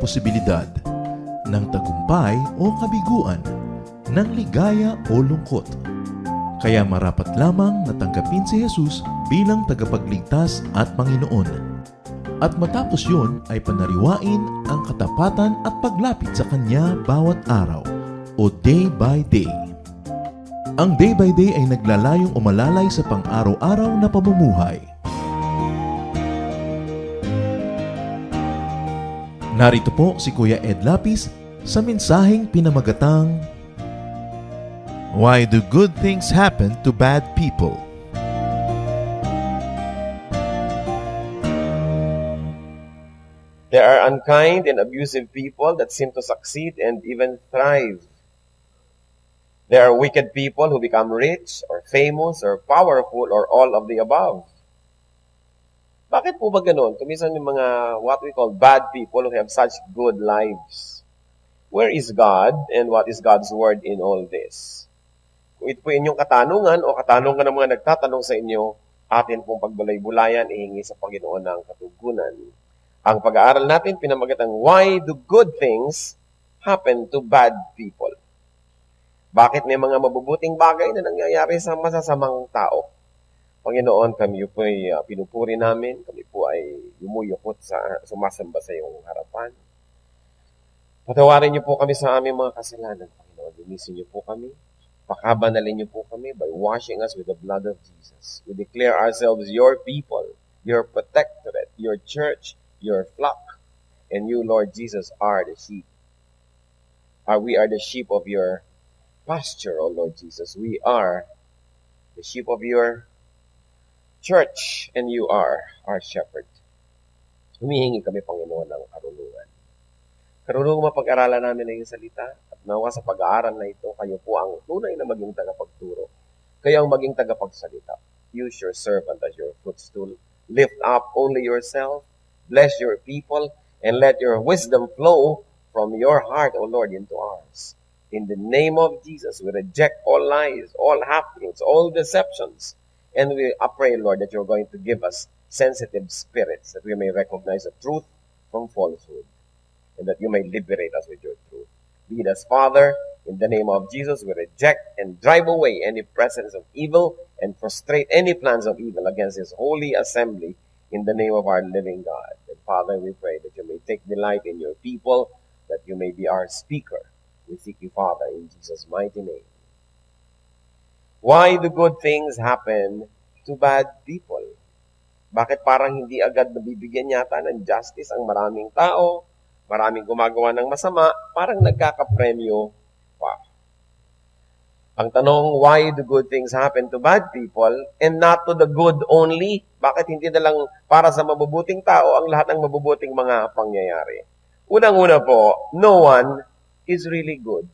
posibilidad ng tagumpay o kabiguan, ng ligaya o lungkot. Kaya marapat lamang na tanggapin si Jesus bilang tagapagligtas at Panginoon. At matapos yun ay panariwain ang katapatan at paglapit sa Kanya bawat araw o day by day. Ang day by day ay naglalayong umalalay sa pang-araw-araw na pamumuhay. Narito po si Kuya Ed Lapis sa mensaheng pinamagatang Why do good things happen to bad people? There are unkind and abusive people that seem to succeed and even thrive. There are wicked people who become rich or famous or powerful or all of the above. Bakit po ba ganun? Kuminsan yung mga what we call bad people who have such good lives. Where is God and what is God's word in all this? Kung ito po inyong katanungan o katanungan ng mga nagtatanong sa inyo, atin pong pagbulay-bulayan, ihingi sa Panginoon ng katugunan. Ang pag-aaral natin pinamagatang Why do good things happen to bad people? Bakit may mga mabubuting bagay na nangyayari sa masasamang tao? Panginoon, kami po ay pinupuri namin. Kami po ay yumuyukot sa sumasamba sa iyong harapan. Patawarin niyo po kami sa aming mga kasalanan, Panginoon. Linisin niyo po kami. Pakabanalin niyo po kami by washing us with the blood of Jesus. We declare ourselves your people, your protectorate, your church, your flock. And you, Lord Jesus, are the sheep. We are the sheep of your pasture, O Lord Jesus. We are the sheep of your church, and you are our shepherd. Humihingi kami, Panginoon, ng karunungan. Karunungan mapag-aralan namin ng iyong salita, at nawa sa pag-aaral na ito, kayo po ang tunay na maging tagapagturo. Kayo ang maging tagapagsalita. Use your servant as your footstool. Lift up only yourself. Bless your people, and let your wisdom flow from your heart, O Lord, into ours. In the name of Jesus, we reject all lies, all half-truths, all deceptions. And we pray, Lord, that you're going to give us sensitive spirits, that we may recognize the truth from falsehood, and that you may liberate us with your truth. Lead us, Father, in the name of Jesus. We reject and drive away any presence of evil and frustrate any plans of evil against His holy assembly in the name of our living God. And Father, we pray that you may take delight in your people, that you may be our speaker. We seek you, Father, in Jesus' mighty name. Why do good things happen to bad people? Bakit parang hindi agad nabibigyan yata ng justice ang maraming tao, maraming gumagawa ng masama, parang nagkakapremyo pa? Ang tanong, why do good things happen to bad people and not to the good only? Bakit hindi na lang para sa mabubuting tao ang lahat ng mabubuting mga pangyayari? Unang-una po, no one is really good.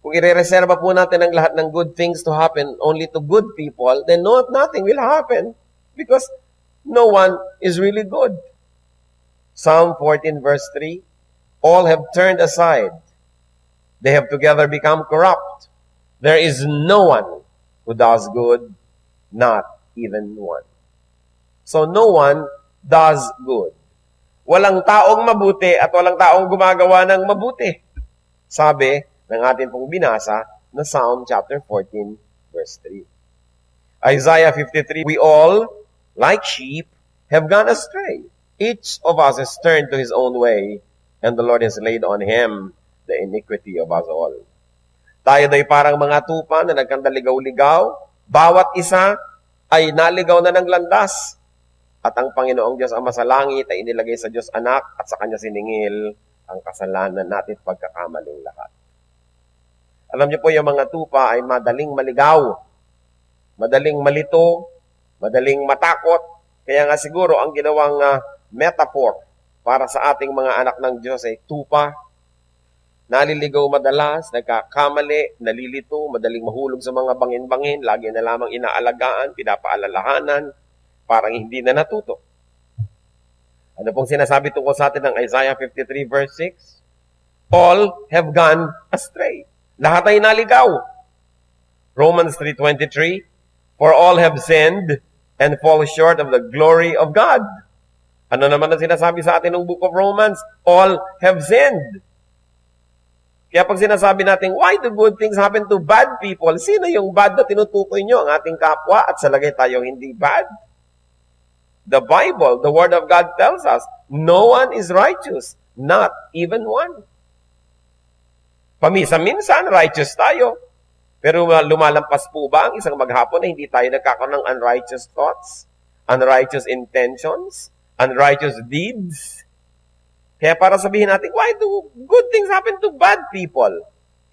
Kung irereserba po natin ang lahat ng good things to happen only to good people, then nothing will happen because no one is really good. Psalm 14 verse 3, all have turned aside. They have together become corrupt. There is no one who does good, not even one. So no one does good. Walang taong mabuti at walang taong gumagawa ng mabuti. Sabi ng atin pong binasa na Psalm chapter 14 verse 3. Isaiah 53, we all, like sheep, have gone astray. Each of us has turned to his own way, and the Lord has laid on him the iniquity of us all. Tayo ay parang mga tupa na nagkandaligaw-ligaw. Bawat isa ay naligaw na ng landas. At ang Panginoong Diyos Ama sa langit ay inilagay sa Diyos Anak at sa Kanya siningil ang kasalanan natin at pagkakamaling lahat. Alam niyo po, yung mga tupa ay madaling maligaw, madaling malito, madaling matakot. Kaya nga siguro ang ginawang metaphor para sa ating mga anak ng Diyos ay tupa. Naliligaw madalas, nagkakamali, nalilito, madaling mahulog sa mga bangin-bangin, lagi na lamang inaalagaan, pinapaalalahanan, parang hindi na natuto. Ano pong sinasabi tungkol sa atin ng Isaiah 53 verse 6? All have gone astray. Lahat ay naligaw. Romans 3:23, for all have sinned and fall short of the glory of God. Ano naman ang sinasabi sa atin ng Book of Romans? All have sinned. Kaya pag sinasabi natin, why do good things happen to bad people? Sino yung bad na tinutukoy nyo? Ang ating kapwa at sa lagay tayo hindi bad? The Bible, the Word of God tells us, no one is righteous, not even one. Paminsan-minsan, righteous tayo. Pero lumalampas po ba ang isang maghapon na hindi tayo nagkakaroon ng unrighteous thoughts, unrighteous intentions, unrighteous deeds? Kaya para sabihin natin, why do good things happen to bad people?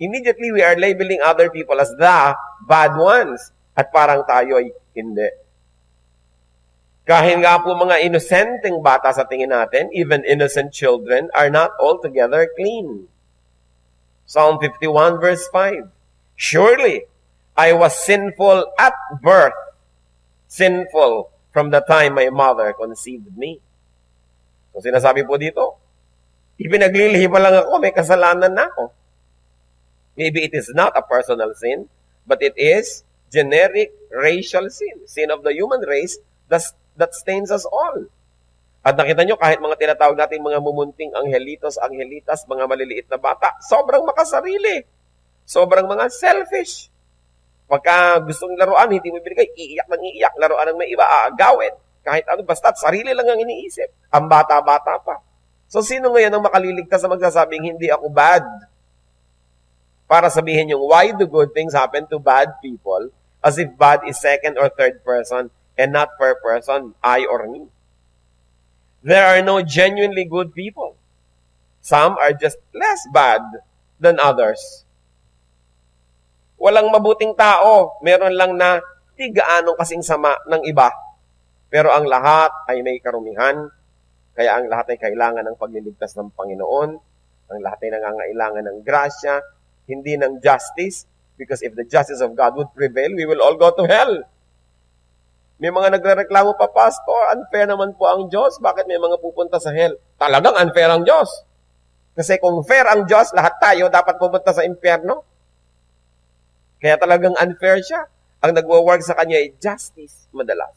Immediately, we are labeling other people as the bad ones. At parang tayo ay hindi. Kahit nga po mga inosenteng bata sa tingin natin, even innocent children, are not altogether clean. Psalm 51 verse 5. Surely, I was sinful at birth, sinful from the time my mother conceived me. So sinasabi po dito, ipinaglilihi pa lang ako, may kasalanan na ako. Maybe it is not a personal sin, but it is generic racial sin. Sin of the human race that stains us all. At nakita nyo, kahit mga tinatawag natin mga mumunting anghelitos, anghelitas, mga maliliit na bata, sobrang makasarili. Sobrang mga selfish. Pagka gustong laruan, hindi mo binigay, iiyak ng iiyak. Laruan ng may iba, aagawin. Kahit ano, basta't sarili lang ang iniisip. Ang bata-bata pa. So, sino ngayon ang makaliligtas sa magsasabing, hindi ako bad? Para sabihin yung, why do good things happen to bad people? As if bad is second or third person and not per person, I or me. There are no genuinely good people. Some are just less bad than others. Walang mabuting tao. Meron lang na di gaanong kasing sama ng iba. Pero ang lahat ay may karumihan. Kaya ang lahat ay kailangan ng pagliligtas ng Panginoon. Ang lahat ay nangangailangan ng grasya, hindi ng justice. Because if the justice of God would prevail, we will all go to hell. May mga nagrereklamo pa, Pastor, unfair naman po ang Diyos. Bakit may mga pupunta sa hell? Talagang unfair ang Diyos. Kasi kung fair ang Diyos, lahat tayo dapat pupunta sa impyerno. Kaya talagang unfair siya. Ang nagwo-work sa kanya ay justice madalas.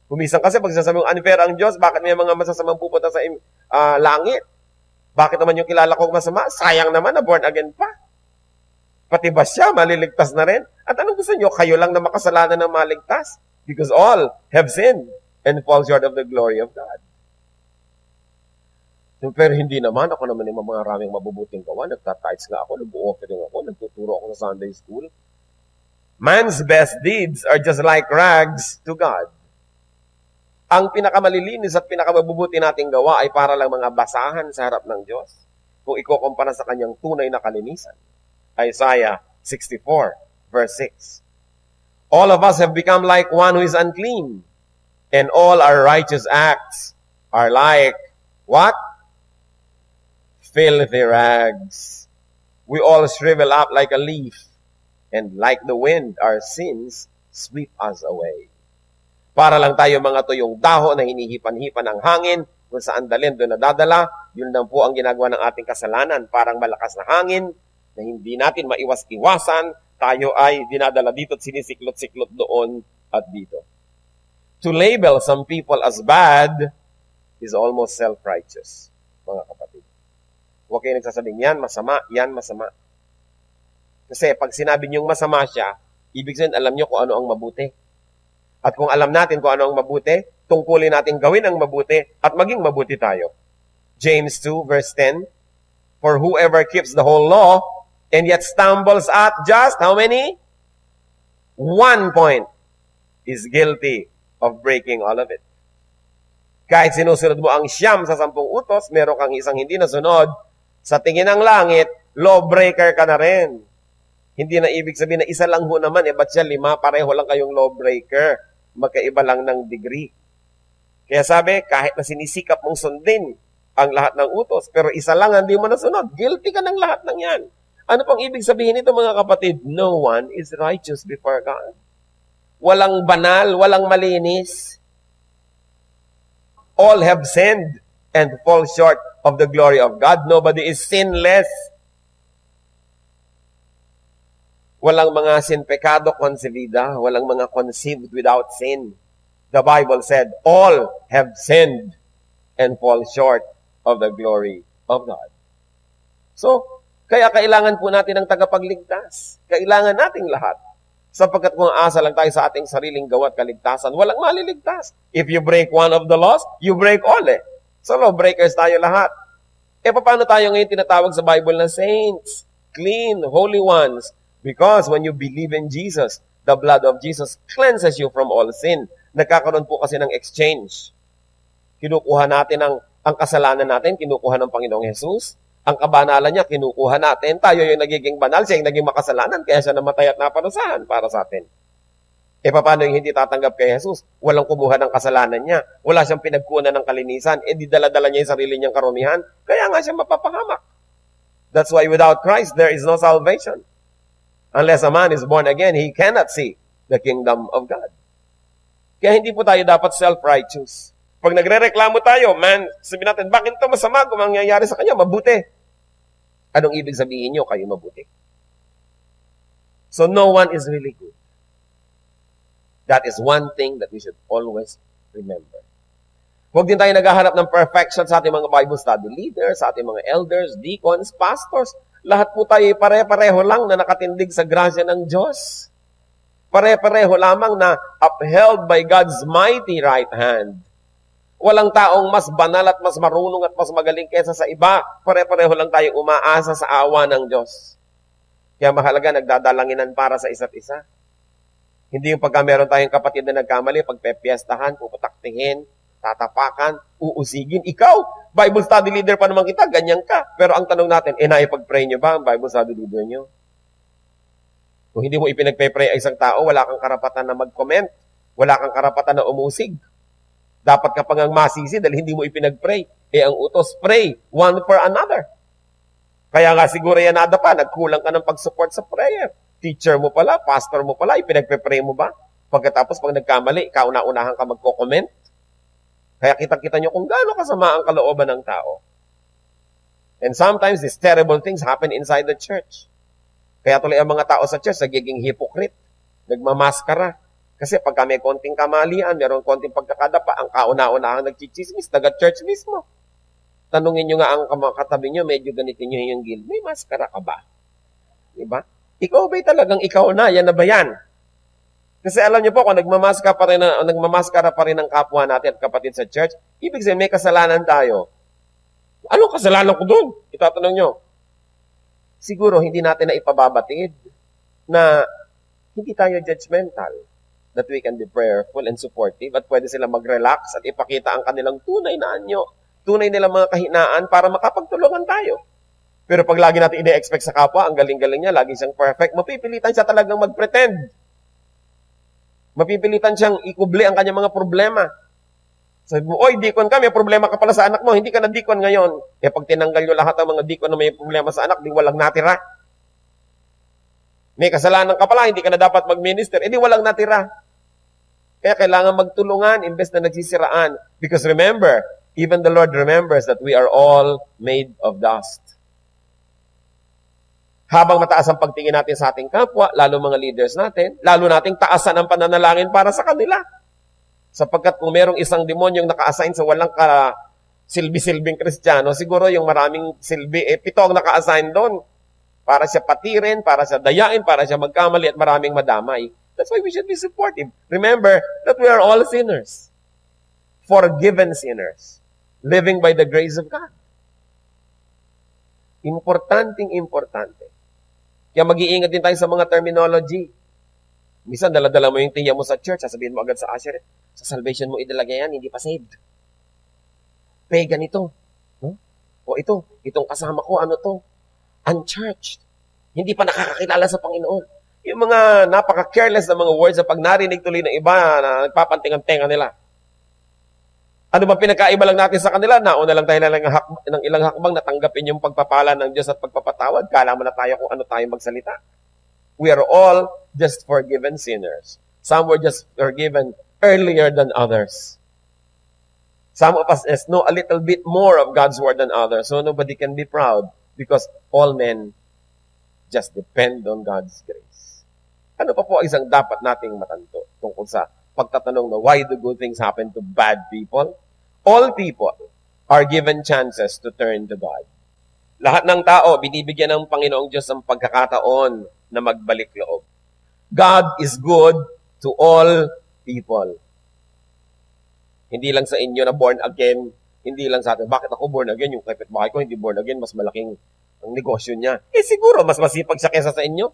Kumisan kasi pag sasabing unfair ang Diyos, bakit may mga masasamang pupunta sa langit? Bakit naman yung kilala kong masama? Sayang naman na born again pa. Pati ba siya, maliligtas na rin? At anong gusto nyo? Kayo lang na makasalanan ng maligtas? Because all have sinned and fall short of the glory of God. Pero hindi naman. Ako naman yung mga maraming mabubuting gawa. Nagtatights nga ako, nag-offering ako, nagtuturo ako sa Sunday school. Man's best deeds are just like rags to God. Ang pinakamalilinis at pinakamabubuti nating gawa ay para lang mga basahan sa harap ng Diyos. Kung ikukumpara sa kanyang tunay na kalinisan. Isaiah 64, verse 6. All of us have become like one who is unclean, and all our righteous acts are like, what? Filthy rags. We all shrivel up like a leaf, and like the wind, our sins sweep us away. Para lang tayo mga tuyong dahon na hinihipan-hipan ng hangin, kung saan dalhin doon nadadala, yun lang po ang ginagawa ng ating kasalanan. Parang malakas na hangin na hindi natin maiwas-iwasan, tayo ay dinadala dito at sinisiklot-siklot doon at dito. To label some people as bad is almost self-righteous, mga kapatid. Huwag kayo nagsasabing, yan masama. Kasi pag sinabi niyong masama siya, ibig sabihin alam niyo kung ano ang mabuti. At kung alam natin kung ano ang mabuti, tungkulin natin gawin ang mabuti at maging mabuti tayo. James 2 verse 10, for whoever keeps the whole law and yet stumbles at just how many? 1 point is guilty of breaking all of it. Kahit sinusunod mo ang 9 sa 10 utos, meron kang isang hindi nasunod, sa tingin ng langit, lawbreaker ka na rin. Hindi na ibig sabihin na isa lang ho naman, ba't siya 5? Pareho lang kayong lawbreaker. Magkaiba lang ng degree. Kaya sabi, kahit na sinisikap mong sundin ang lahat ng utos, pero isa lang hindi mo nasunod, guilty ka ng lahat ng yan. Ano pang ibig sabihin nito mga kapatid? No one is righteous before God. Walang banal, walang malinis. All have sinned and fall short of the glory of God. Nobody is sinless. Walang mga sin pecado concebida, walang mga conceived without sin. The Bible said, all have sinned and fall short of the glory of God. So, kaya kailangan po natin ng tagapagligtas. Kailangan nating lahat. Sapagkat kung aasa lang tayo sa ating sariling gawa at kaligtasan, walang maliligtas. If you break one of the laws, you break all eh. So, lawbreakers tayo lahat. Paano tayo ngayon tinatawag sa Bible na saints? Clean, holy ones. Because when you believe in Jesus, the blood of Jesus cleanses you from all sin. Nagkakaroon po kasi ng exchange. Kinukuha natin ang kasalanan natin, kinukuha ng Panginoong Jesus. Ang kabanalan niya, kinukuha natin. Tayo yung nagiging banal, siya yung naging makasalanan, kaya siya namatay at naparusahan para sa atin. Paano yung hindi tatanggap kay Jesus? Walang kumuha ng kasalanan niya. Wala siyang pinagkunan ng kalinisan. Di dala-dala niya yung sarili niyang karumihan. Kaya nga siya mapapahamak. That's why without Christ, there is no salvation. Unless a man is born again, he cannot see the kingdom of God. Kaya hindi po tayo dapat self-righteous. Pag nagre-reklamo tayo, sabihin natin, bakit ito masama kung mangyayari sa kanya? Mabuti. Anong ibig sabihin nyo? Kayo mabuti. So no one is really good. That is one thing that we should always remember. Huwag din tayo naghahanap ng perfection sa ating mga Bible study leaders, sa ating mga elders, deacons, pastors. Lahat po tayo pare-pareho lang na nakatindig sa grasya ng Diyos. Pare-pareho lamang na upheld by God's mighty right hand. Walang taong mas banal at mas marunong at mas magaling kaysa sa iba. Pare-pareho lang tayong umaasa sa awa ng Diyos. Kaya mahalaga, nagdadalanginan para sa isa't isa. Hindi yung pagka meron tayong kapatid na nagkamali, pagpepiestahan, puputaktihin, tatapakan, uusigin. Ikaw, Bible study leader pa naman kita, ganyan ka. Pero ang tanong natin, naipag-pray nyo ba ang Bible study leader nyo? Kung hindi mo ipinagpe-pray ang isang tao, wala kang karapatan na mag-comment. Wala kang karapatan na umusig. Dapat ka pang masisi dahil hindi mo ipinag-pray. Ang utos, pray one for another. Kaya nga siguro yan nada pa, nagkulang ka ng pag-support sa prayer. Teacher mo pala, pastor mo pala, ipinagpe-pray mo ba? Pagkatapos pag nagkamali, kauna-unahan ka magko-comment. Kaya kitang-kita nyo kung gaano kasama ang kalooban ng tao. And sometimes these terrible things happen inside the church. Kaya tuloy ang mga tao sa church nagiging hypocrite, nagmamaskara. Kasi pagka may konting kamalian, meron konting pagkakadapa, ang kauna-unahang nagchichismis, taga-church mismo. Tanungin nyo nga ang katabi nyo, medyo ganitin nyo yung guild. May maskara ka ba? Diba? Ikaw ba'y talagang ikaw na? Yan na ba yan? Kasi alam nyo po, kung nagmamaskara pa rin ang kapwa natin at kapatid sa church, ibig sabihin may kasalanan tayo. Anong kasalanan ko dun? Itatanong nyo. Siguro, hindi natin na ipababatid na hindi tayo judgmental. That we can be prayerful and supportive at pwede sila mag-relax at ipakita ang kanilang tunay na anyo, tunay nilang mga kahinaan para makapagtulungan tayo. Pero pag lagi natin ine-expect sa kapwa, ang galing-galing niya, lagi siyang perfect, mapipilitan siya talagang mag-pretend. Mapipilitan siyang ikubli ang kanyang mga problema. Sabi mo, oy, deacon ka, may problema ka pala sa anak mo, hindi ka na deacon ngayon. Pag tinanggal nyo lahat ng mga deacon na may problema sa anak, di walang natira. May kasalanan ka pala, hindi ka na dapat mag-minister, di walang natira. Kaya kailangan magtulungan, imbes na nagsisiraan. Because remember, even the Lord remembers that we are all made of dust. Habang mataas ang pagtingin natin sa ating kapwa, lalo mga leaders natin, lalo nating taasan ang pananalangin para sa kanila. Sapagkat kung merong isang demonyong naka-assign sa walang silbi-silbing Kristiyano, siguro yung maraming silbi, 7 ang naka-assign doon. Para siya patirin, para siya dayain, para siya magkamali at maraming madamay. That's why we should be supportive. Remember that we are all sinners. Forgiven sinners. Living by the grace of God. Importante. Kaya mag-iingat din tayo sa mga terminology. Minsan, dala-dala mo yung tiya mo sa church, sasabihin mo agad sa usher, sa salvation mo idalagay yan, hindi pa saved. Pagan ito. No? O itong kasama ko, ano to? Unchurched. Hindi pa nakakakilala sa Panginoon. Yung mga napaka-careless na mga words na pag narinig tuloy ng iba na nagpapanting ang tenga nila. Ano ba pinakaiba lang natin sa kanila? Nauna lang tayo ng ilang hakbang natanggapin yung pagpapala ng Diyos at pagpapatawad. Kala mo na tayo kung ano tayo magsalita. We are all just forgiven sinners. Some were just forgiven earlier than others. Some of us know a little bit more of God's word than others. So nobody can be proud because all men just depend on God's grace. Ano pa po isang dapat nating matanto tungkol sa pagtatanong na why do good things happen to bad people? All people are given chances to turn to God. Lahat ng tao, binibigyan ng Panginoong Diyos ang pagkakataon na magbalik loob. God is good to all people. Hindi lang sa inyo na born again, hindi lang sa atin. Bakit ako born again? Yung kapitbahay ko hindi born again, mas malaking ang negosyo niya. Siguro, mas masipag siya kesa sa inyo.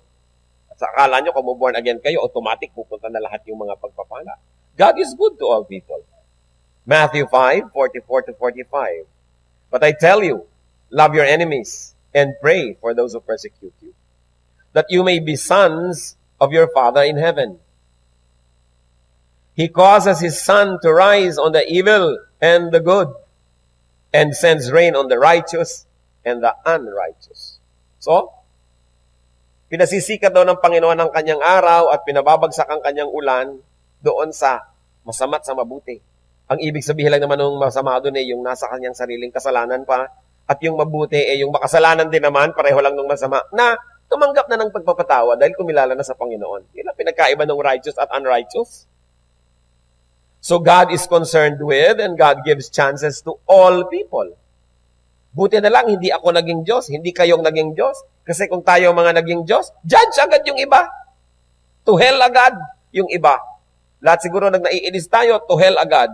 At sa akala nyo, kung born again kayo, automatic pupunta na lahat yung mga pagpapala. God is good to all people. Matthew 5:44-45. But I tell you, love your enemies and pray for those who persecute you, that you may be sons of your Father in heaven. He causes His sun to rise on the evil and the good, and sends rain on the righteous and the unrighteous. So, pinasisikat daw ng Panginoon ang kanyang araw at pinababagsak ang kanyang ulan doon sa masama at sa mabuti. Ang ibig sabihin lang naman ng masama doon yung nasa kanyang sariling kasalanan pa, at yung mabuti yung makasalanan din naman, pareho lang ng masama, na tumanggap na ng pagpapatawa dahil kumilala na sa Panginoon. Yun ang pinagkaiba ng righteous at unrighteous. So God is concerned with and God gives chances to all people. Buti na lang, hindi ako naging Diyos, hindi kayong naging Diyos. Kasi kung tayo mga naging Diyos, judge agad yung iba. To hell agad yung iba. Lahat siguro naiinis tayo, to hell agad.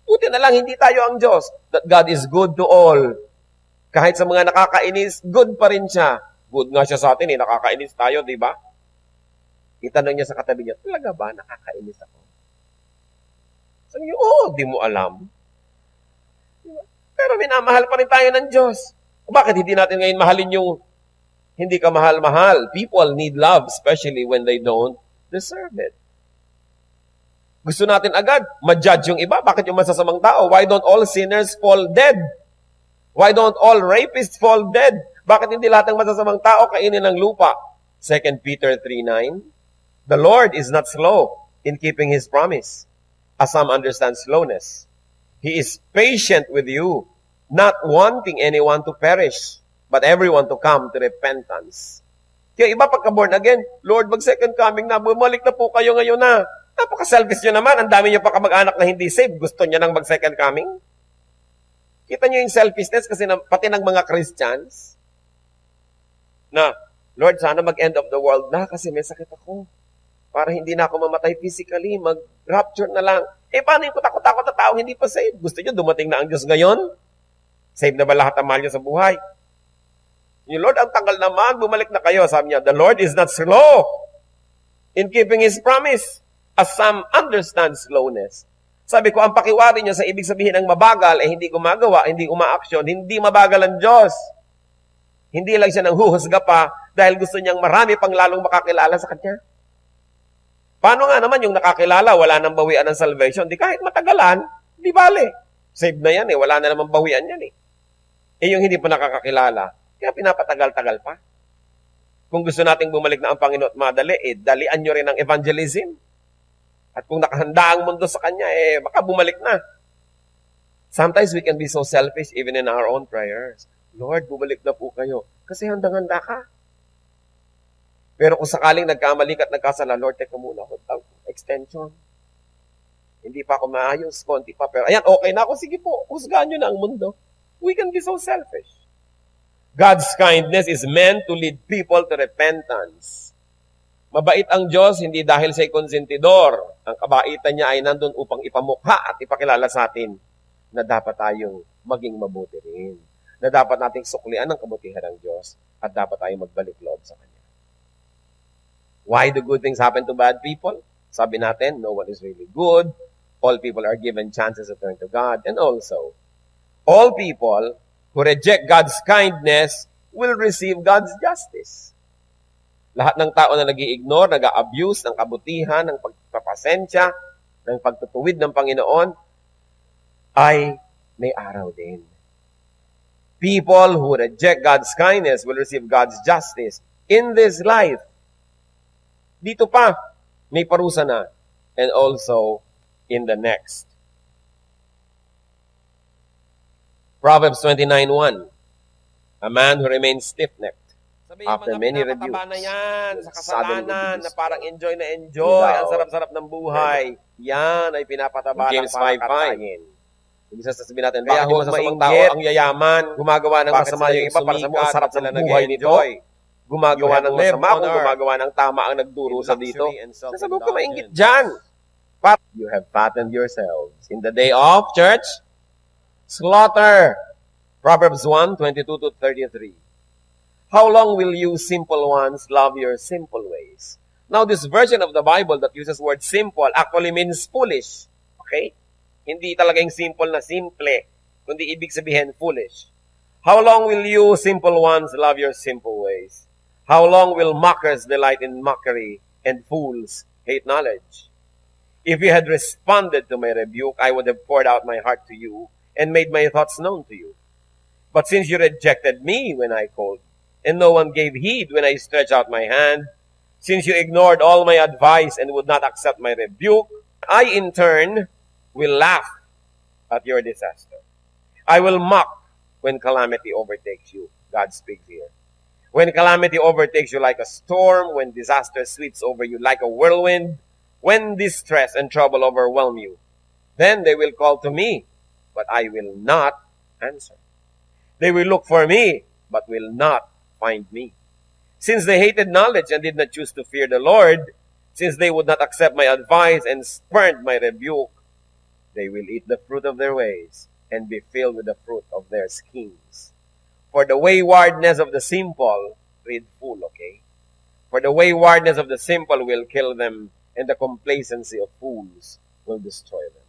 Buti na lang, hindi tayo ang Diyos. That God is good to all. Kahit sa mga nakakainis, good pa rin siya. Good nga siya sa atin, nakakainis tayo, di ba? Itanong niya sa katabi niya, talaga ba nakakainis ako? Sabi niyo, di mo alam. Diba? Pero minamahal pa rin tayo ng Diyos. Bakit hindi natin ngayon mahalin yung hindi ka mahal-mahal? People need love, especially when they don't deserve it. Gusto natin agad, ma-judge yung iba. Bakit yung masasamang tao? Why don't all sinners fall dead? Why don't all rapists fall dead? Bakit hindi lahat ng masasamang tao kainin ng lupa? 2 Peter 3:9. The Lord is not slow in keeping His promise, as some understand slowness. He is patient with you, not wanting anyone to perish, but everyone to come to repentance. Kaya iba pagka born again, Lord, mag-second coming na, bumalik na po kayo ngayon na. Napaka-selfish nyo naman, ang dami nyo pa kamag-anak na hindi saved, gusto nyo nang mag-second coming? Kita nyo yung selfishness kasi pati ng mga Christians, na, Lord, sana mag-end of the world na kasi may sakit ako. Para hindi na ako mamatay physically, mag-rapture na lang. Paano yung takot-takot na tao hindi pa saved? Gusto nyo dumating na ang Diyos ngayon? Save na ba lahat ng mahal nyo sa buhay? Yung Lord, ang tagal naman, bumalik na kayo. Sabi niya, the Lord is not slow in keeping His promise, as some understand slowness. Sabi ko, ang pakiwari niyo sa ibig sabihin ng mabagal, hindi gumagawa, hindi umaaksyon, hindi mabagal ang Diyos. Hindi lang siya nang huhusga pa dahil gusto niyang marami pang lalong makakilala sa Kanya. Paano nga naman yung nakakilala, wala nang bawian ng salvation? Di kahit matagalan, di bale. Saved na yan wala na namang bawian yan yung hindi pa nakakakilala, kaya pinapatagal-tagal pa. Kung gusto nating bumalik na ang Panginoon at madali, dalian nyo rin ang evangelism. At kung nakahanda ang mundo sa Kanya, baka bumalik na. Sometimes we can be so selfish even in our own prayers. Lord, bumalik na po kayo. Kasi handang-handa ka. Pero kung sakaling nagkamali ka at nagkasala, Lord, teka muna ako, extension. Hindi pa ako maayos, konti pa. Pero ayan, okay na ako. Sige po, husgahan nyo na ang mundo. We can be so selfish. God's kindness is meant to lead people to repentance. Mabait ang Diyos, hindi dahil siya'y konsentidor. Ang kabaitan niya ay nandun upang ipamukha at ipakilala sa atin na dapat tayong maging mabuti rin. Na dapat nating suklian ang kabutihan ng Diyos at dapat tayong magbalik loob sa Kanya. Why do good things happen to bad people? Sabi natin, no one is really good. All people are given chances to turn to God. And also, all people who reject God's kindness will receive God's justice. Lahat ng tao na nag-i-ignore, nag-a-abuse ng kabutihan, ng pagpapasensya, ng pagtutuwid ng Panginoon, ay may araw din. People who reject God's kindness will receive God's justice in this life. Dito pa, may parusa na. And also, in the next. Proverbs 29:1. A man who remains stiff-necked after many rebukes na yan, sa kasalanan, na parang enjoy na enjoy, ang sarap-sarap ng buhay. Yan ay pinapataba ng James 5:5. Ibig sabihin natin, Kaya bakit yung huwag masasamang tao mainggit, ang yayaman, gumagawa ng bakit masama sila yung yung iba para sa sumikat, mga sarap sila ng buhay nito, nag-enjoy. gumagawa You have ng lived masama, on kung earth gumagawa ng tama ang nagdurusa in dito. luxury and Sasabi ko mainggit self-indulgence. dyan. But you have fattened yourselves in the day of church slaughter. Proverbs 1:22-33. How long will you simple ones love your simple ways? Now, this version of the Bible that uses word simple actually means foolish. Okay? Hindi talagang simple na simple, kundi ibig sabihin foolish. How long will you simple ones love your simple ways? How long will mockers delight in mockery and fools hate knowledge? If you had responded to my rebuke, I would have poured out my heart to you and made my thoughts known to you. But since you rejected me when I called, and no one gave heed when I stretched out my hand, since you ignored all my advice and would not accept my rebuke, I in turn will laugh at your disaster. I will mock when calamity overtakes you. God speaks here. When calamity overtakes you like a storm, when disaster sweeps over you like a whirlwind, when distress and trouble overwhelm you, then they will call to me, but I will not answer. They will look for me, but will not find me. Since they hated knowledge and did not choose to fear the Lord, since they would not accept my advice and spurned my rebuke, they will eat the fruit of their ways and be filled with the fruit of their schemes. For the waywardness of the simple, read full, okay? For the waywardness of the simple will kill them, and the complacency of fools will destroy them.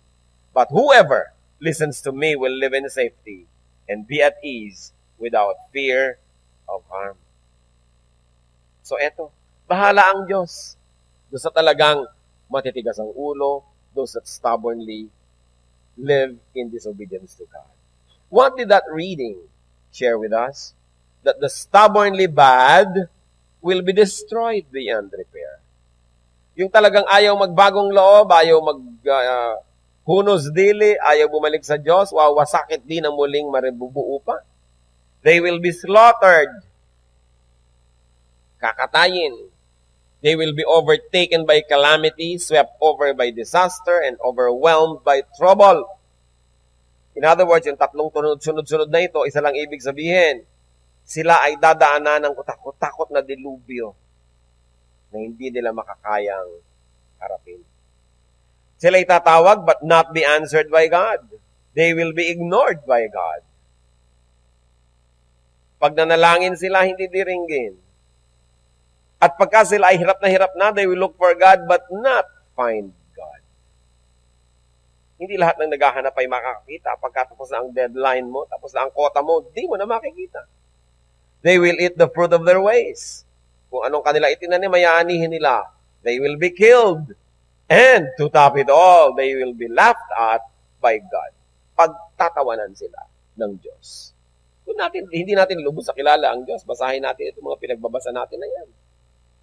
But whoever listens to me will live in safety and be at ease without fear of harm. So eto, bahala ang Diyos. Doon sa talagang matitigas ang ulo, those that stubbornly live in disobedience to God. What did that reading share with us? That the stubbornly bad will be destroyed beyond repair. Yung talagang ayaw magbagong loob, ayaw hunos dili, ayaw bumalik sa Diyos, wawasakit din ang muling maribubuo pa. They will be slaughtered. Kakatayin. They will be overtaken by calamity, swept over by disaster, and overwhelmed by trouble. In other words, yung tatlong sunod-sunod na ito, isa lang ibig sabihin, sila ay dadaanan ng kutakot na dilubyo na hindi nila makakayang harapin. Sila itatawag but not be answered by God. They will be ignored by God. Pag nanalangin sila, hindi diringgin. At pagka sila ay hirap na, they will look for God but not find God. Hindi lahat ng naghahanap ay makakakita. Pagkatapos na ang deadline mo, tapos na ang quota mo, di mo na makikita. They will eat the fruit of their ways. Kung anong kanila itinanim, mayaanihin nila. They will be killed. And to top it all, they will be laughed at by God. Pagtatawanan sila ng Diyos. Kung hindi natin lubos sa kilala ang Diyos, basahin natin itong mga pinagbabasa natin na yan.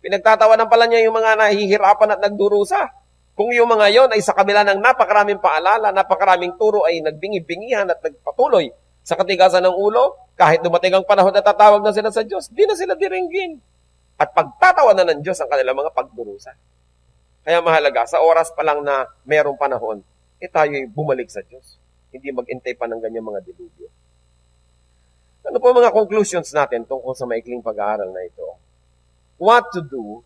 Pinagtatawanan pala niya yung mga nahihirapan at nagdurusa. Kung yung mga yon ay sa kabila ng napakaraming paalala, napakaraming turo ay nagbingi-bingihan at nagpatuloy sa katigasan ng ulo, kahit dumating ang panahon na tatawag na sila sa Diyos, di na sila diringgin. At pagtatawanan ng Diyos ang kanilang mga pagdurusa. Kaya mahalaga, sa oras pa lang na mayroong panahon, tayo'y bumalik sa Diyos. Hindi mag-intay pa ng ganyang mga dilubyo. Ano po mga conclusions natin tungkol sa maikling pag-aaral na ito? What to do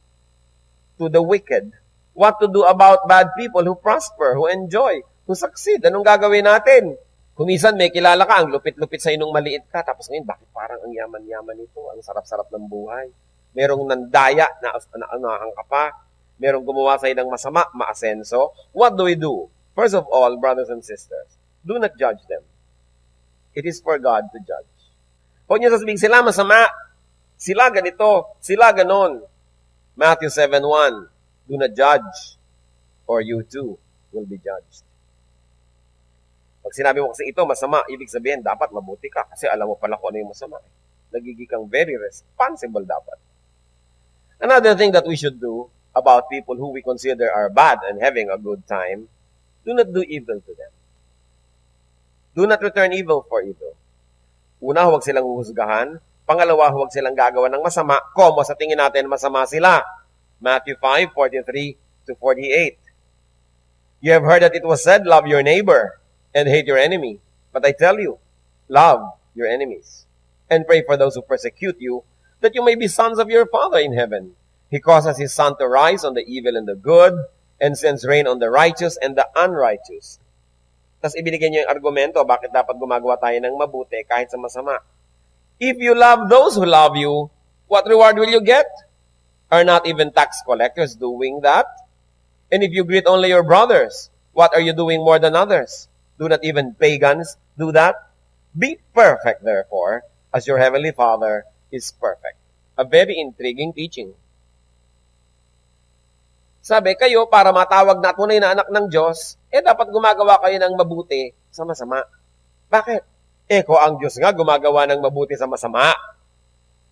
to the wicked? What to do about bad people who prosper, who enjoy, who succeed? Anong gagawin natin? Kung minsan may kilala ka, ang lupit-lupit sa inong maliit ka, tapos ngayon, bakit parang ang yaman-yaman nito? Ang sarap-sarap ng buhay. Merong nandaya na anahan ka pa. Merong gumawa sa'yo ng masama, maasenso. What do we do? First of all, brothers and sisters, do not judge them. It is for God to judge. Huwag niyo sasabihin, sila masama. Sila ganito, sila ganon. Matthew 7:1, do not judge, or you too will be judged. Pag sinabi mo kasi ito, masama, ibig sabihin, dapat mabuti ka kasi alam mo pala kung ano yung masama. Nagiging kang very responsible dapat. Another thing that we should do about people who we consider are bad and having a good time, do not do evil to them. Do not return evil for evil. Una, huwag silang huhusgahan. Pangalawa, huwag silang gagawa ng masama, komo sa tingin natin masama sila. Matthew 5:43-48. You have heard that it was said, love your neighbor and hate your enemy. But I tell you, love your enemies, and pray for those who persecute you, that you may be sons of your Father in heaven. He causes His sun to rise on the evil and the good, and sends rain on the righteous and the unrighteous. Tapos ibinigay niyo yung argumento, bakit dapat gumagawa tayo ng mabuti kahit sa masama. If you love those who love you, what reward will you get? Are not even tax collectors doing that? And if you greet only your brothers, what are you doing more than others? Do not even pagans do that? Be perfect, therefore, as your heavenly Father is perfect. A very intriguing teaching. Sabi, kayo, para matawag na tunay na anak ng Diyos, dapat gumagawa kayo ng mabuti sa masama. Bakit? Kung ang Diyos nga gumagawa ng mabuti sa masama,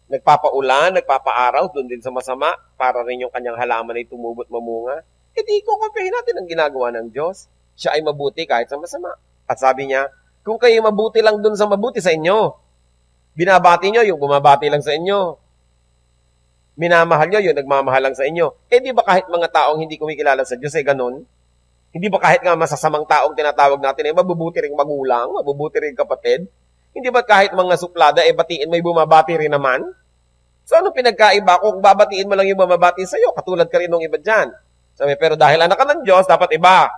nagpapaulan, nagpapaaraw, doon din sa masama, para rin yung kanyang halaman ay tumubot mamunga, di kukumpihin natin ang ginagawa ng Diyos. Siya ay mabuti kahit sa masama. At sabi niya, kung kayo mabuti lang doon sa mabuti sa inyo, binabati nyo yung bumabati lang sa inyo, minamahal nyo yung nagmamahal lang sa inyo, di ba kahit mga taong hindi kumikilala sa Diyos ganun? Hindi ba kahit nga masasamang taong tinatawag natin mabubuti rin magulang, mabubuti rin kapatid? Hindi ba kahit mga suplada batiin may bumabati rin naman? So ano pinagkaiba kung babatiin mo lang yung bumabati sa'yo, katulad ka rin ng iba dyan? Sabi, pero dahil anak ka ng Diyos, dapat iba.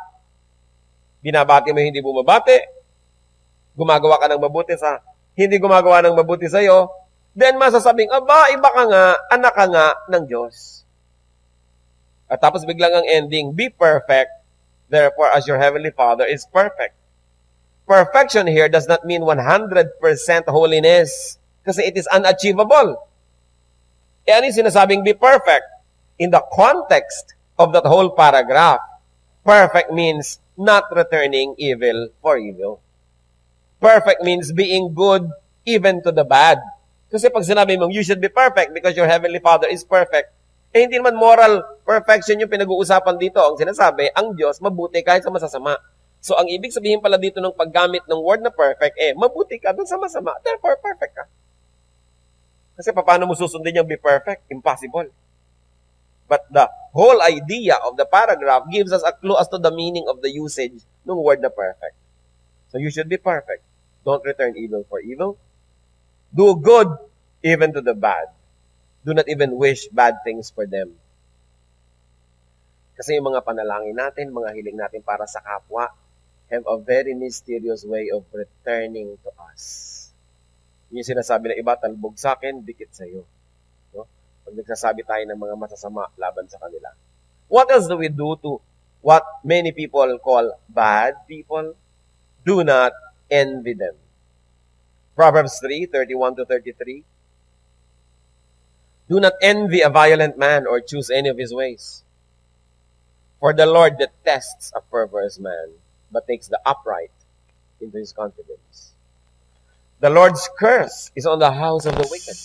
Binabati mo yung hindi bumabati, gumagawa ka ng mabuti sa hindi gumagawa ng mabuti sa'yo, then masasabing, iba ka nga, anak ka nga ng Diyos. At tapos biglang ang ending, be perfect, therefore as your heavenly Father is perfect. Perfection here does not mean 100% holiness, kasi it is unachievable. Ano yung sinasabing be perfect? In the context of that whole paragraph, perfect means not returning evil for evil. Perfect means being good even to the bad. Kasi pag sinabi mong, you should be perfect because your heavenly Father is perfect, hindi naman moral perfection yung pinag-uusapan dito. Ang sinasabi, ang Diyos mabuti kahit sa masasama. So, ang ibig sabihin pala dito ng paggamit ng word na perfect, mabuti ka dun sa masama, therefore perfect ka. Kasi paano mo susundin yung be perfect? Impossible. But the whole idea of the paragraph gives us a clue as to the meaning of the usage ng word na perfect. So, you should be perfect. Don't return evil for evil. Do good even to the bad. Do not even wish bad things for them. Kasi yung mga panalangin natin, mga hiling natin para sa kapwa, have a very mysterious way of returning to us. Yung sinasabi na iba, talbog sa akin, dikit sa iyo. No? Pag nagsasabi tayo ng mga masasama laban sa kanila. What else do we do to what many people call bad people? Do not envy them. Proverbs 3:31-33. Do not envy a violent man or choose any of his ways. For the Lord detests a perverse man, but takes the upright into his confidence. The Lord's curse is on the house of the wicked,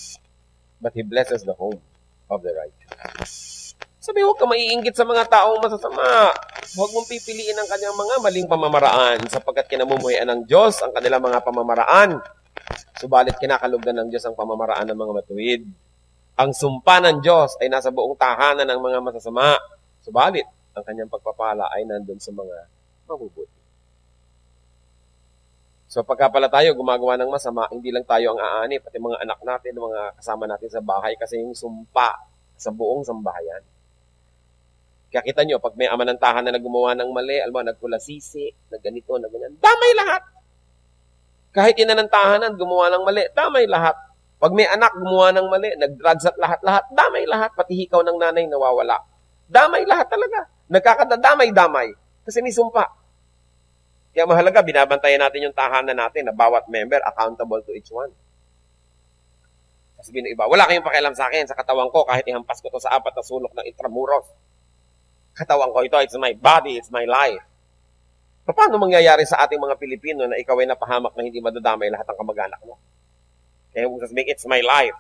but He blesses the home of the righteous. Sabi, huwag ka maiinggit sa mga taong masasama. Huwag mong pipiliin ang kanyang mga maling pamamaraan sapagkat kinamumuhian ng Diyos ang kanilang mga pamamaraan. Subalit kinakalugdan ng Diyos ang pamamaraan ng mga matuwid. Ang sumpa ng Diyos ay nasa buong tahanan ng mga masasama. Subalit, ang kanyang pagpapala ay nandun sa mga mabubuti. So pagka pala tayo gumagawa ng masama, hindi lang tayo ang aani, pati mga anak natin, mga kasama natin sa bahay, kasi yung sumpa sa buong sambahayan. Kaya kita nyo, pag may ama ng tahanan na gumawa ng mali, alam mo, nagkulasisi, nagganito, nagganyan, damay lahat. Kahit ina ng tahanan, gumawa ng mali, damay lahat. Pag may anak, gumawa ng mali, nag-drugs at lahat-lahat, damay lahat, pati hikaw ng nanay nawawala. Damay lahat talaga. Nagkakadamay-damay. Kasi may sumpa. Kaya mahalaga, binabantayan natin yung tahanan natin na bawat member accountable to each one. Sabihin ng iba, wala kayong pakialam sa akin, sa katawan ko, kahit ihampas ko to sa apat na sulok ng Intramuros. Katawan ko ito, it's my body, it's my life. Paano mangyayari sa ating mga Pilipino na ikaw ay napahamak na hindi madadamay lahat ng kamag-anak mo? Kaya huwag sabihin, it's my life.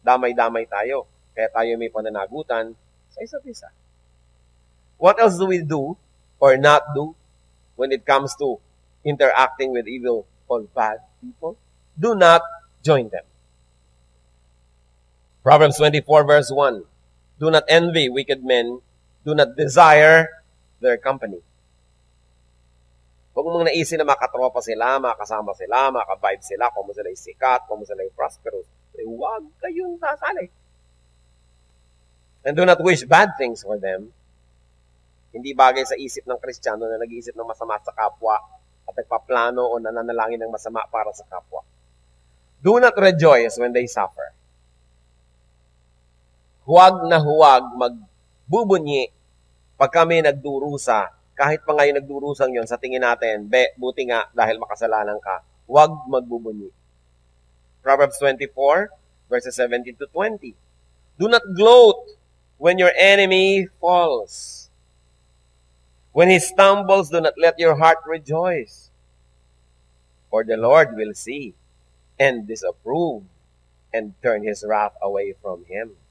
Damay-damay tayo. Kaya tayo may pananagutan sa isa't isa. What else do we do or not do when it comes to interacting with evil or bad people? Do not join them. Proverbs 24 verse 1. Do not envy wicked men. Do not desire their company. Huwag mong naisip na makatropa sila, makasama sila, makavibe sila, kung mo sila sikat, kung mo sila prosperous. Huwag kayong sasali. And do not wish bad things for them. Hindi bagay sa isip ng Kristiyano na nag-iisip ng masama sa kapwa at nagpaplano o nananalangin ng masama para sa kapwa. Do not rejoice when they suffer. Huwag na huwag magbubunyi pag kami nagdurusa. Kahit pa ngayon nagdurusang yon sa tingin natin, buti nga dahil makasalanan ka, huwag magbubunyi. Proverbs 24, verses 17 to 20. Do not gloat when your enemy falls. When he stumbles, do not let your heart rejoice. For the Lord will see and disapprove and turn his wrath away from him.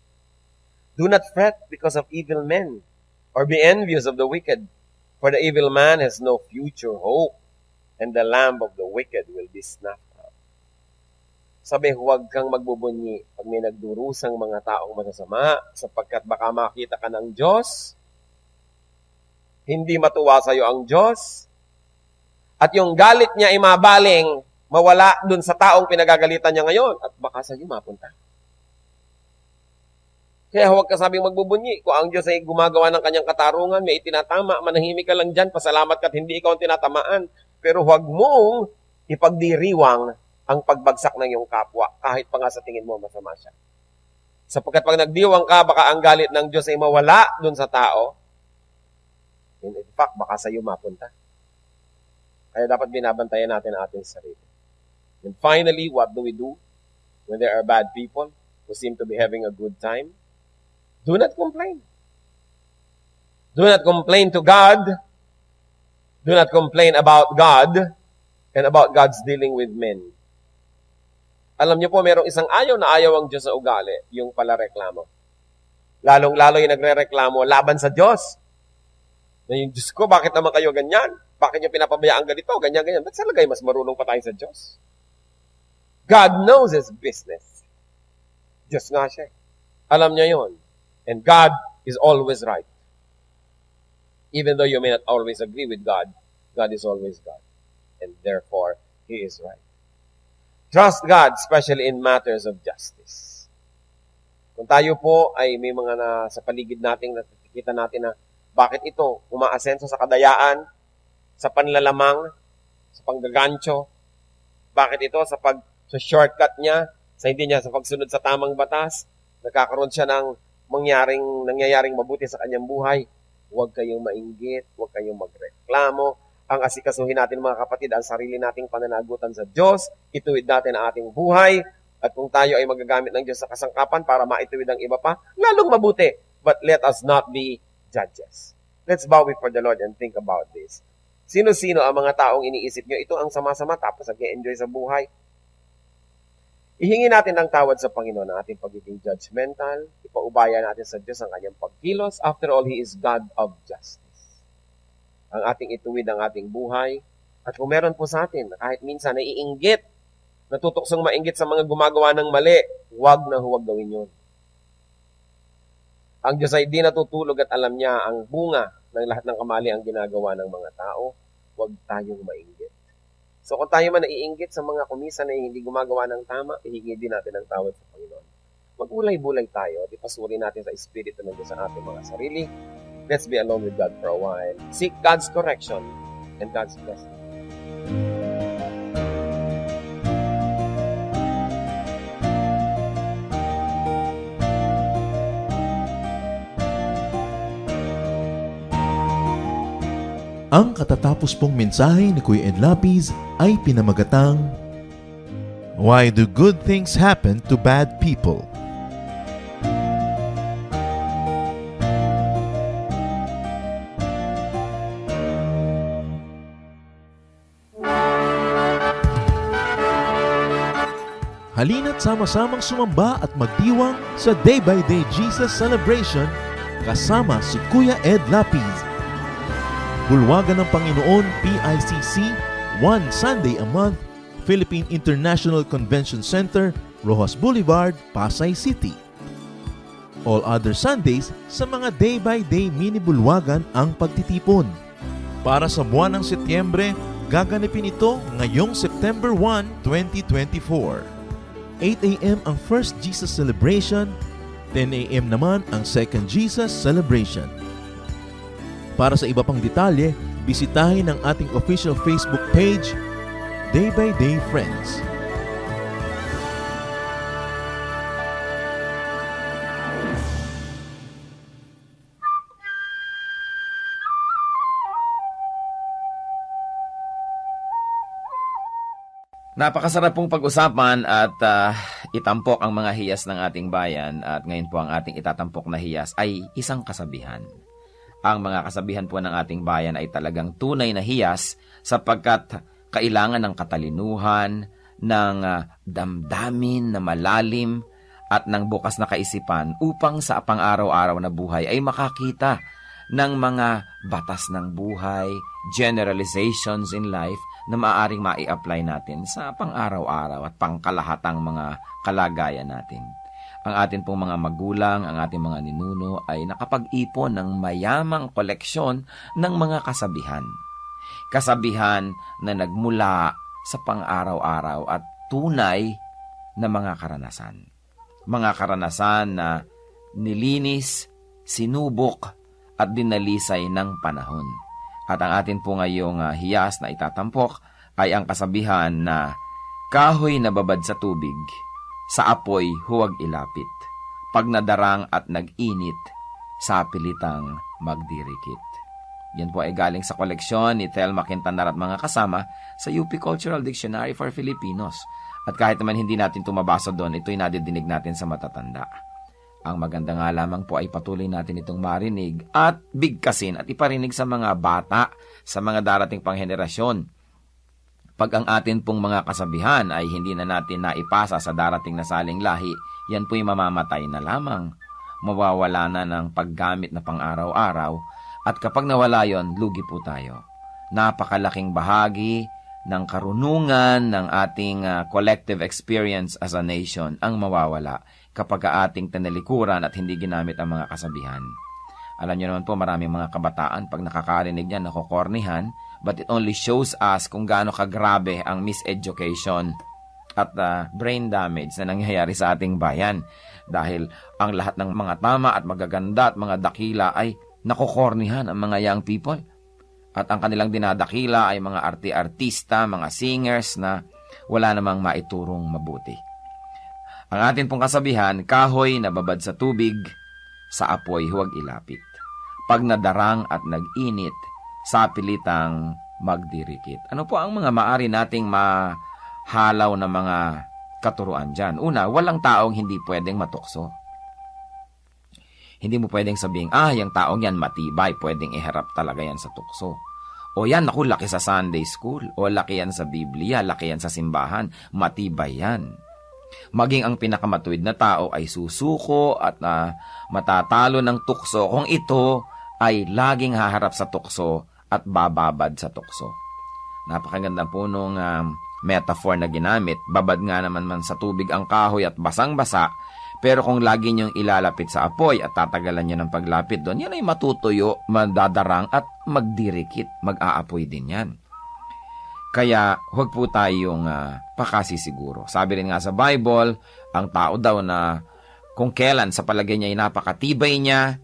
Do not fret because of evil men or be envious of the wicked. For the evil man has no future hope, and the lamp of the wicked will be snuffed out. Sabi, huwag kang magbubunyi pag may nagdurusang mga taong masasama, sapagkat baka makita ka ng Diyos, hindi matuwa sa iyo ang Diyos, at yung galit niya ay mabaling, mawala dun sa taong pinagagalitan niya ngayon, at baka sa iyo mapunta. Kaya huwag ka sabing magbubunyi. Kung ang Diyos ay gumagawa ng kanyang katarungan, may itinatama, manahimik ka lang dyan, pasalamat ka at hindi ikaw ang tinatamaan. Pero huwag mong ipagdiriwang ang pagbagsak ng iyong kapwa, kahit pa nga sa tingin mo masama siya. Sapagkat pag nagdiwang ka, baka ang galit ng Diyos ay mawala dun sa tao. In fact, baka sa iyo mapunta. Kaya dapat binabantayan natin ang ating sarili. And finally, what do we do when there are bad people who seem to be having a good time? Do not complain. Do not complain to God. Do not complain about God and about God's dealing with men. Alam niyo po, merong isang ayaw na ayaw ang Diyos sa ugali, yung pala reklamo. Lalong-lalo yung nagre-reklamo laban sa Diyos. Na yung Diyos ko, bakit naman kayo ganyan? Bakit niyo pinapabayaan ganito? Ganyan-ganyan. Ba't salagay mas marunong pa tayo sa Diyos? God knows His business. Diyos nga siya. Alam niya yon. And God is always right. Even though you may not always agree with God, God is always God. And therefore, He is right. Trust God, especially in matters of justice. Kung tayo po ay may mga sa paligid natin, nakikita natin na bakit ito umaasenso sa kadayaan, sa panlalamang, sa panggagancho, bakit ito sa shortcut niya, sa hindi niya sa pagsunod sa tamang batas, nagkakaroon siya ng nangyayaring mabuti sa kanyang buhay. Huwag kayong mainggit, huwag kayong magreklamo. Ang asikasuhin natin mga kapatid, ang sarili nating pananagutan sa Diyos, ituwid natin ang ating buhay, at kung tayo ay magagamit ng Diyos sa kasangkapan para maituwid ang iba pa, lalong mabuti. But let us not be judges. Let's bow before the Lord and think about this. Sino-sino ang mga taong iniisip nyo, ito ang sama-sama tapos nag-enjoy sa buhay? Ihingi natin ng tawad sa Panginoon ang ating pagiging judgmental. Ipaubaya natin sa Diyos ang kanyang pagkilos. After all, He is God of justice. Ang ating ituwid ang ating buhay. At kung meron po sa atin, kahit minsan naiinggit, natutuksong mainggit sa mga gumagawa ng mali, huwag na huwag gawin yun. Ang Diyos ay di natutulog at alam niya ang bunga ng lahat ng kamali ang ginagawa ng mga tao. Huwag tayong mainggit. So kung tayo man naiinggit sa mga kumisa na hindi gumagawa ng tama, ihingi din natin ang tawad sa Panginoon. Mag-ulay-bulay tayo, di pasuri natin sa Espiritu ng Diyos sa ating mga sarili. Let's be alone with God for a while. Seek God's correction and God's blessing. Ang katatapos pong mensahe ni Kuya Ed Lapid ay pinamagatang, Why do good things happen to bad people? Halina't sama-samang sumamba at magdiwang sa Day by Day Jesus Celebration kasama si Kuya Ed Lapid. Bulwagan ng Panginoon, PICC, one Sunday a month, Philippine International Convention Center, Rojas Boulevard, Pasay City. All other Sundays sa mga day-by-day mini bulwagan ang pagtitipon. Para sa buwan ng Setyembre, Gaganapin ito ngayong September 1, 2024. 8 a.m. ang First Jesus Celebration, 10 a.m. naman ang Second Jesus Celebration. Para sa iba pang detalye, bisitahin ang ating official Facebook page, Day by Day Friends. Napakasarap pong pag-usapan at itampok ang mga hiyas ng ating bayan, at ngayon po ang ating itatampok na hiyas ay isang kasabihan. Ang mga kasabihan po ng ating bayan ay talagang tunay na hiyas sapagkat kailangan ng katalinuhan, ng damdamin na malalim at ng bukas na kaisipan upang sa pang-araw-araw na buhay ay makakita ng mga batas ng buhay, generalizations in life na maaaring mai-apply natin sa pang-araw-araw at pangkalahatang mga kalagayan natin. Ang atin pong mga magulang, ang ating mga ninuno ay nakapag-ipon ng mayamang koleksyon ng mga kasabihan. Kasabihan na nagmula sa pang-araw-araw at tunay na mga karanasan. Mga karanasan na nilinis, sinubok, at dinalisay ng panahon. At ang atin po ngayong hiyas na itatampok ay ang kasabihan na kahoy na babad sa tubig, sa apoy huwag ilapit. Pag nadarang at nag-init, sa pilitang magdirikit. Yan po ay galing sa koleksyon ni Thelma Quintanar at mga kasama sa UP Cultural Dictionary for Filipinos. At kahit naman hindi natin tumabasa doon, ito'y nadidinig natin sa matatanda. Ang maganda nga lamang po ay patuloy natin itong marinig at bigkasin at iparinig sa mga bata, sa mga darating pang henerasyon. Pag ang atin pong mga kasabihan ay hindi na natin naipasa sa darating na saling lahi, yan po'y mamamatay na lamang. Mawawala na ng paggamit na pang-araw-araw, at kapag nawala yon, lugi po tayo. Napakalaking bahagi ng karunungan ng ating collective experience as a nation ang mawawala kapag ating tinalikuran at hindi ginamit ang mga kasabihan. Alam niyo naman po, maraming mga kabataan pag nakakarinig niyan, nakokornihan, but it only shows us kung gaano kagrabe ang miseducation at brain damage na nangyayari sa ating bayan. Dahil ang lahat ng mga tama at magaganda at mga dakila ay nakokornihan ang mga young people. At ang kanilang dinadakila ay mga artista, mga singers na wala namang maiturong mabuti. Ang atin pong kasabihan, kahoy na babad sa tubig, sa apoy huwag ilapit. Pag nadarang at nag-init, sa pilitang magdirikit. Ano po ang mga maari nating mahalaw na mga katuruan dyan? Una, walang taong hindi pwedeng matukso. Hindi mo pwedeng sabihin, yung taong yan matibay, pwedeng iharap talaga yan sa tukso. O yan, naku, laki sa Sunday school. O laki yan sa Biblia, laki yan sa simbahan. Matibay yan. Maging ang pinakamatuwid na tao ay susuko at matatalo ng tukso kung ito ay laging haharap sa tukso at bababad sa tukso. Napakaganda po nung metaphor na ginamit. Babad nga naman sa tubig ang kahoy at basang-basa. Pero kung lagi niyong ilalapit sa apoy at tatagalan niyo ng paglapit doon, yan ay matutuyo, madadarang at magdirikit, mag-aapoy din yan. Kaya huwag po tayong pakasisiguro. Sabi rin nga sa Bible, ang tao daw na kung kailan sa palagay niya ay napakatibay niya,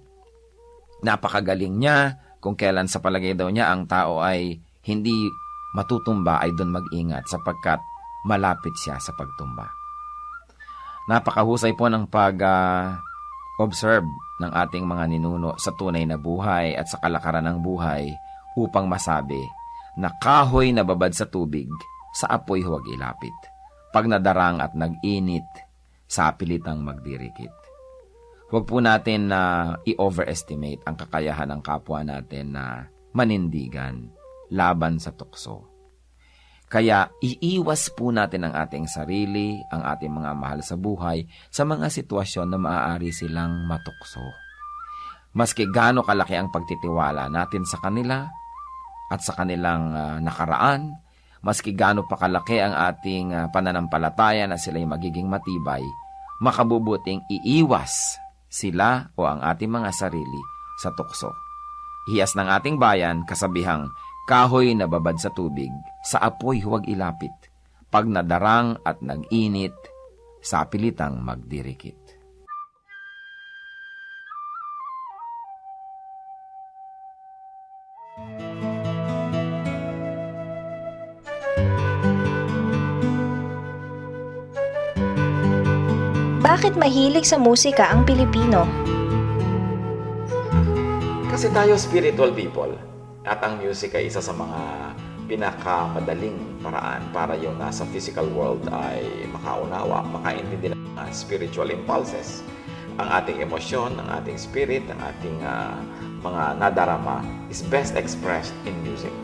napakagaling niya, kung kailan sa palagay daw niya ang tao ay hindi matutumba, ay doon mag-ingat sapagkat malapit siya sa pagtumba. Napakahusay po ng pag-observe ng ating mga ninuno sa tunay na buhay at sa kalakaran ng buhay upang masabi na kahoy na babad sa tubig, sa apoy huwag ilapit. Pag nadarang at nag-init, sa pilitang magdirikit. Huwag po natin na i-overestimate ang kakayahan ng kapwa natin na manindigan laban sa tukso. Kaya iiwas po natin ang ating sarili, ang ating mga mahal sa buhay, sa mga sitwasyon na maaari silang matukso. Maski gaano kalaki ang pagtitiwala natin sa kanila at sa kanilang nakaraan, maski gaano pa kalaki ang ating pananampalataya na sila'y magiging matibay, makabubuting iiwas sila o ang ating mga sarili sa tukso. Hiyas ng ating bayan, kasabihang Kahoy na babad sa tubig, sa apoy huwag ilapit. Pag nadarang at nag-init, sa pilitang magdirikit. Bakit mahilig sa musika ang Pilipino? Kasi tayo spiritual people at ang music ay isa sa mga pinakamadaling paraan para yung nasa physical world ay makaunawa, makaintindi ng mga spiritual impulses. Ang ating emosyon, ang ating spirit, ang ating mga nadarama is best expressed in music.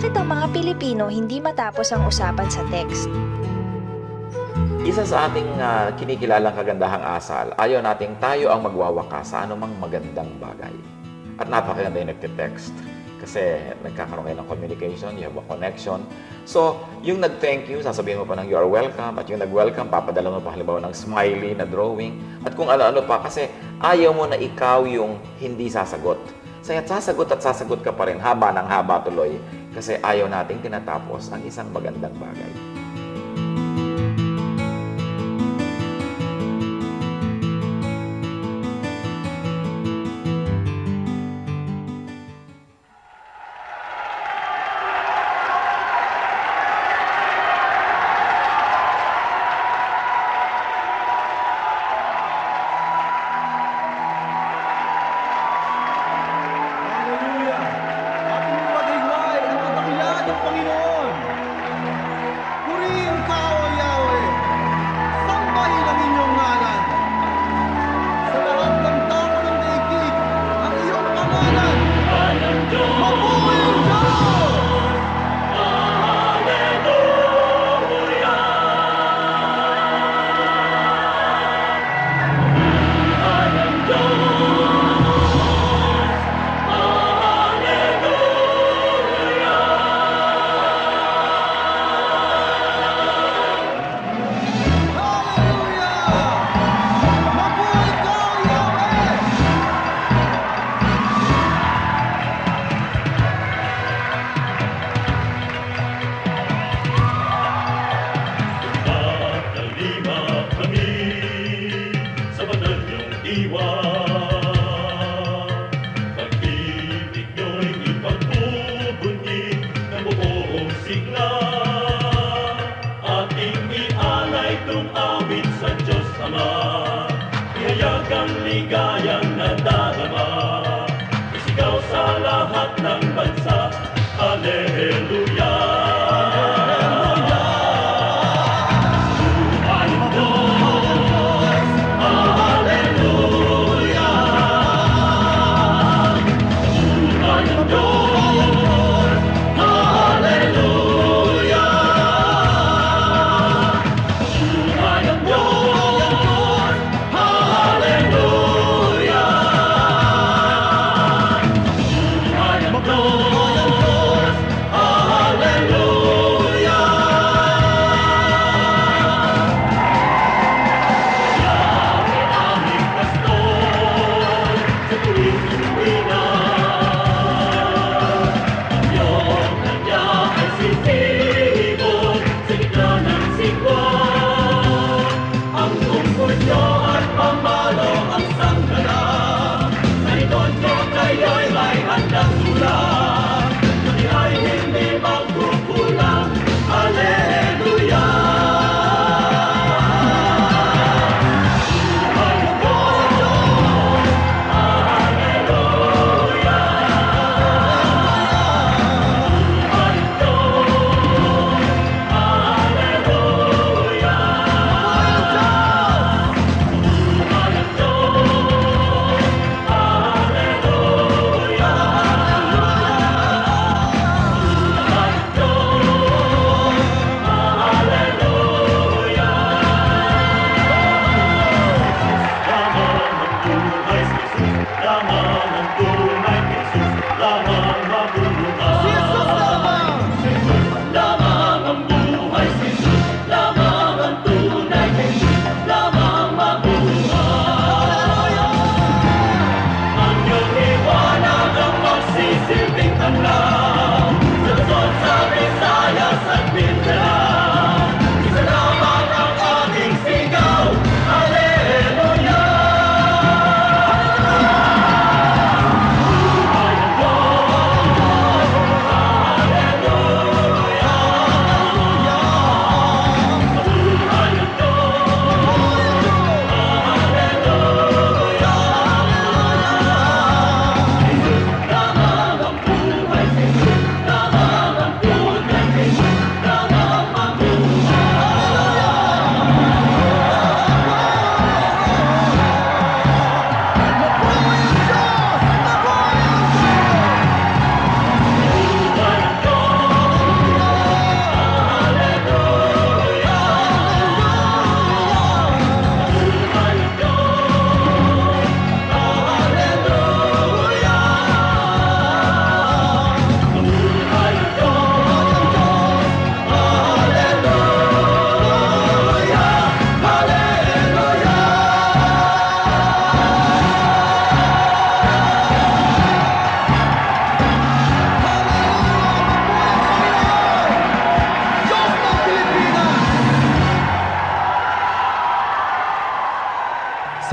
Bakit ang mga Pilipino hindi matapos ang usapan sa text? Isa sa ating kinikilalang kagandahang asal, ayaw nating tayo ang magwawakas sa anumang magandang bagay. At napakaganda yung nagte-text. Kasi nagkakaroon kayo ng communication, you have a connection. So, yung nag-thank you, sasabihin mo pa ng you are welcome. At yung nag-welcome, papadala mo pa halimbawa ng smiley na drawing. At kung ano-ano pa, kasi ayaw mo na ikaw yung hindi sasagot. Sasagot at sasagot ka pa rin, haba ng haba tuloy. Kasi ayaw nating tinatapos ang isang magandang bagay. Hallelujah! Ating mapaghiwalay ang kadakilaan ng Panginoon. Purihin ka, O Yahweh. Sambahin ang inyong ngalan. Sa lahat ng tao ng daigdig, ang iyong pangalan. Mabuhay ang Diyos! Hallelujah! Mabuhay ka, O Yahweh! Nakalima kami sa banal niyong diwa. Pag-ibig niyo'y ipagbubuti ng buong sigla. Ating ialay itong awit sa Diyos Ama. Ihayag ang ligayang nadarama. Isigaw sa lahat ng bansa. Hallelujah! Hallelujah!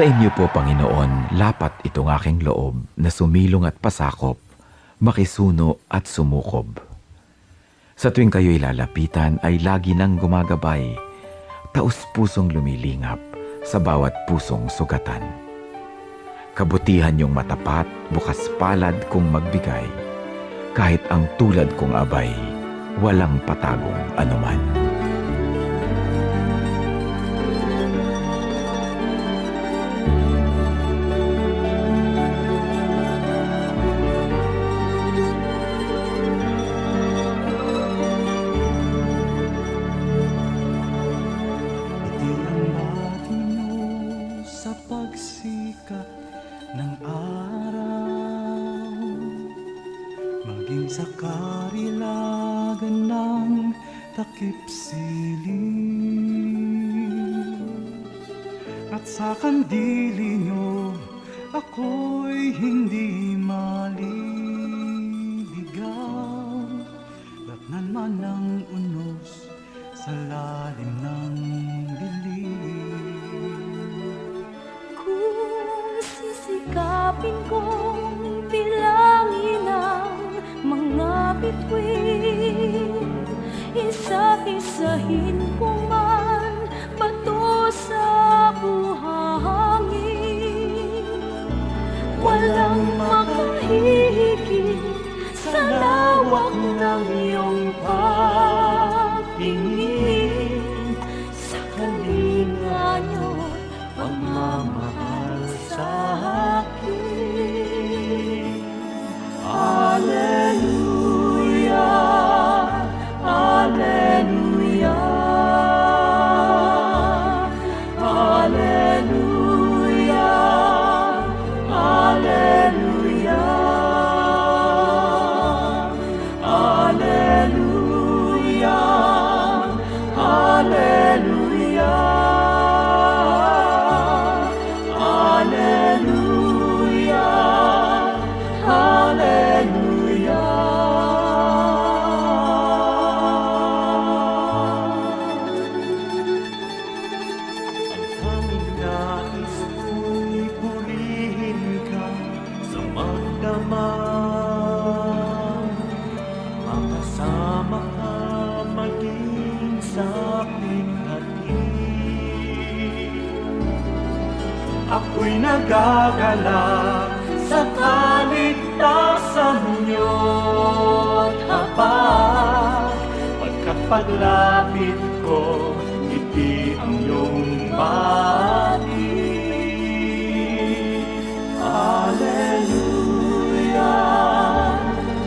Sa inyo po, Panginoon, lapat itong aking loob na sumilong at pasakop, makisuno at sumukob. Sa tuwing kayo'y lalapitan ay lagi nang gumagabay, taus-pusong lumilingap sa bawat pusong sugatan. Kabutihan yung matapat, bukas palad kung magbigay, kahit ang tulad kong abay, walang patagong anuman. Ngiti ang matino sa pagsikat ng araw, maging sa karilagan ng takip siling. At sa kandili nyo, ako'y hindi maliligaw. Datnan man ang unos sa lalim ng dilim. Kung sisikapin kong bilangin ang mga bituin, isa-isahin kong man bato sa buhangin, walang makahigit sa lawak ng iyong pagtingin, sa kalinga niyo't pagmamahal sa akin. Alleluia, Alleluia, Alleluia, Alleluia, Alleluia, Alleluia, Alleluia, Ang aming nais ko'y purihin ka sa magdamag, makasama ka maging sa ako'y nagagalak sa kaligtasan niyo't habag, pagkat paglapit ko, ngiti ang iyong bati. Alleluia,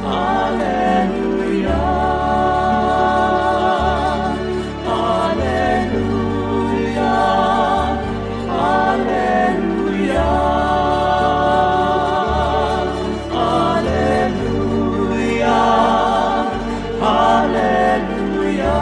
Alleluia, Alleluia, Alleluia, Alleluia, Alleluia.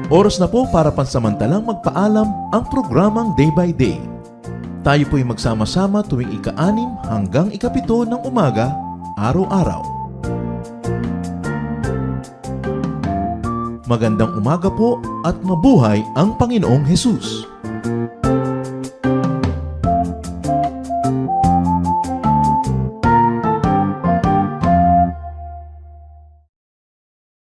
Oras na po para pansamantalang magpaalam ang programang Day by Day. Tayo po'y magsama-sama tuwing ika-6 hanggang ika-7 ng umaga, araw-araw. Magandang umaga po at mabuhay ang Panginoong Hesus!